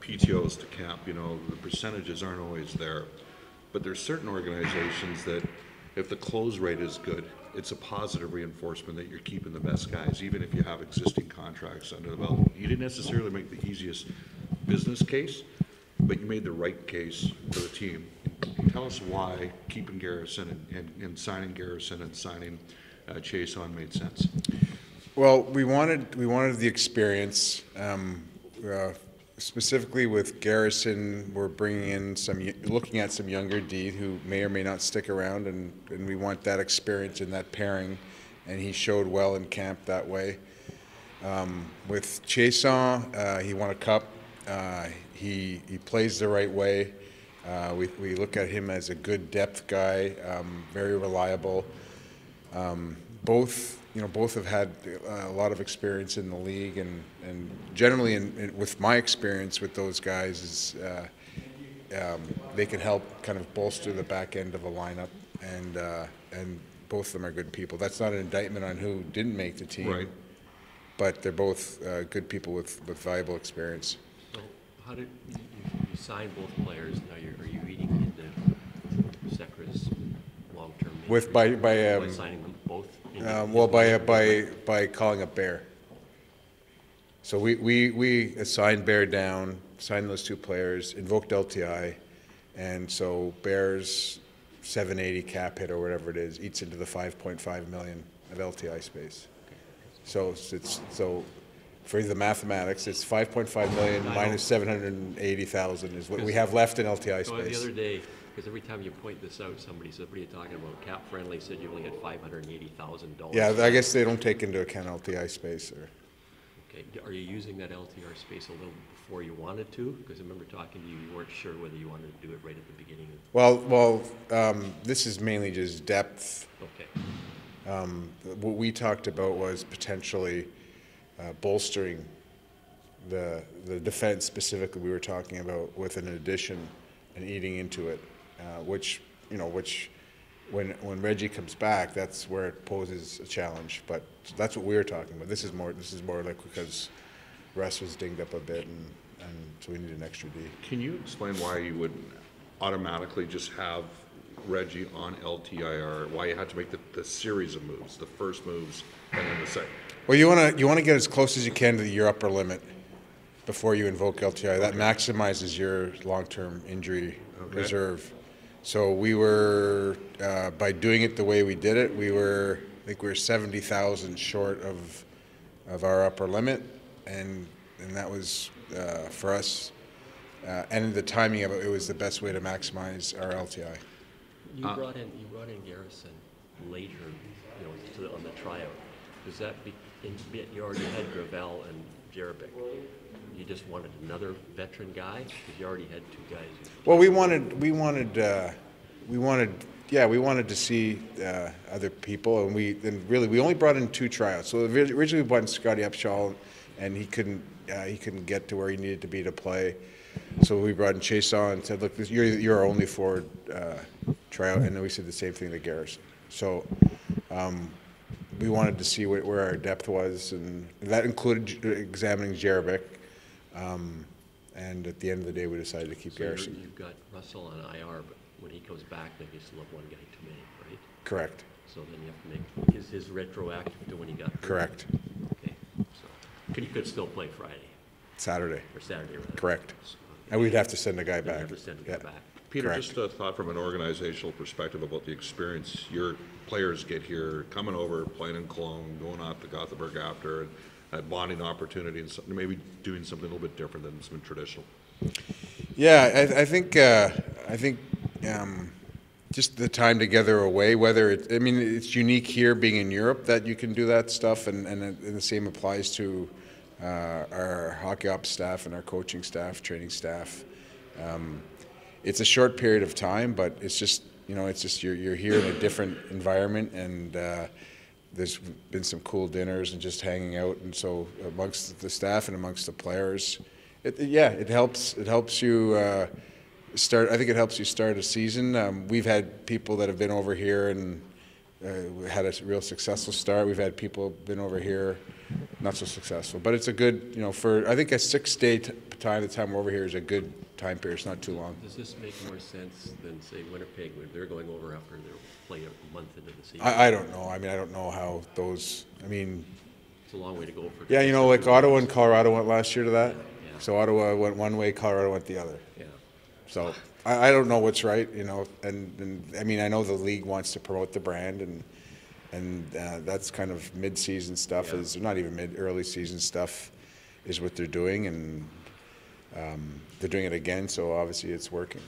PTOs to camp, you know, the percentages aren't always there. But there's certain organizations that if the close rate is good, it's a positive reinforcement that you're keeping the best guys, even if you have existing contracts under the belt. You didn't necessarily make the easiest business case, but you made the right case for the team. Tell us why keeping Garrison and signing Garrison and signing Chase on made sense. Well, we wanted the experience. Specifically with Garrison, we're bringing in looking at some younger D who may or may not stick around, and we want that experience in that pairing, and he showed well in camp that way. With Chiarelli, he won a cup. He plays the right way. We look at him as a good depth guy, very reliable. Both have had a lot of experience in the league, and generally, with my experience with those guys, is they can help kind of bolster the back end of a lineup, and both of them are good people. That's not an indictment on who didn't make the team, right? But they're both good people with valuable experience. So, how did you sign both players? Now, are you eating into Sekera's long-term? By signing them both. Well, by calling up Bear. So we assigned Bear down, signed those two players, invoked LTI, and so Bear's 780 cap hit or whatever it is eats into the 5.5 million of LTI space. So for the mathematics, it's 5.5 million minus 780,000 is what we have left in LTI so space. The other day, because every time you point this out, somebody said, "What are you talking about?" Cap Friendly said you only had $580,000. Yeah, I guess they don't take into account LTI space. Okay, are you using that LTR space a little before you wanted to? Because I remember talking to you, you weren't sure whether you wanted to do it right at the beginning. Well, this is mainly just depth. Okay. What we talked about was potentially bolstering the defense specifically. We were talking about with an addition and eating into it, which when Reggie comes back, that's where it poses a challenge. But that's what we were talking about. This is more like because Russ was dinged up a bit, and so we need an extra D. Can you explain why you would automatically just have Reggie on LTIR? Why you had to make the series of moves, the first moves, and then the second? Well, you want to get as close as you can to your upper limit before you invoke LTI. That maximizes your long-term injury reserve. So we were by doing it the way we did it, I think we were 70,000 short of our upper limit, and that was for us. And the timing of it was the best way to maximize our LTI. You brought in Garrison later, on the tryout. Does that you already had Gravel and Jerebic? You just wanted another veteran guy because you already had two guys. Well, we wanted to see other people, and we only brought in two tryouts. So originally we brought in Scotty Upshaw, and he couldn't get to where he needed to be to play. So we brought in Chiarelli and said, "Look, you're our only forward tryout," and then we said the same thing to Garrison. So we wanted to see where our depth was, and that included examining Jerebic. And at the end of the day, we decided to keep Garrison. You've got Russell on IR, but when he comes back, then you still have one guy too many, right? Correct. So then you have to make his retroactive to when he got hurt. Correct. Okay. So he could still play Friday. Saturday. Or Saturday, rather. Correct. So, And we'd have to send a guy back. Have to send a guy back. Peter, Correct. just a thought from an organizational perspective about the experience your players get here, coming over, playing in Cologne, going out to Gothenburg after, and that bonding opportunity, and maybe doing something a little bit different than has been traditional. Yeah, I think just the time together away. It's unique here being in Europe that you can do that stuff, and the same applies to our hockey ops staff and our coaching staff, training staff. It's a short period of time, but it's just you're here in a different environment, and there's been some cool dinners and just hanging out, and so amongst the staff and amongst the players, it helps you start. I think it helps you start a season. We've had people that have been over here and had a real successful start. We've had people been over here not so successful, but it's a good, for I think a 6-day time we're over here is a good time period. It's not too long. Does this make more sense than, say, Winnipeg, when they're going over after they're playing a month into the season? I don't know. I mean, I don't know how those. I mean, It's a long way to go for. yeah, you know, like Ottawa and Colorado went last year to that. Yeah. So Ottawa went one way, Colorado went the other. Yeah. So I don't know what's right, you know, and I mean, I know the league wants to promote the brand, and that's kind of mid-season stuff, Yeah. is not even early season stuff is what they're doing, and they're doing it again, so obviously it's working.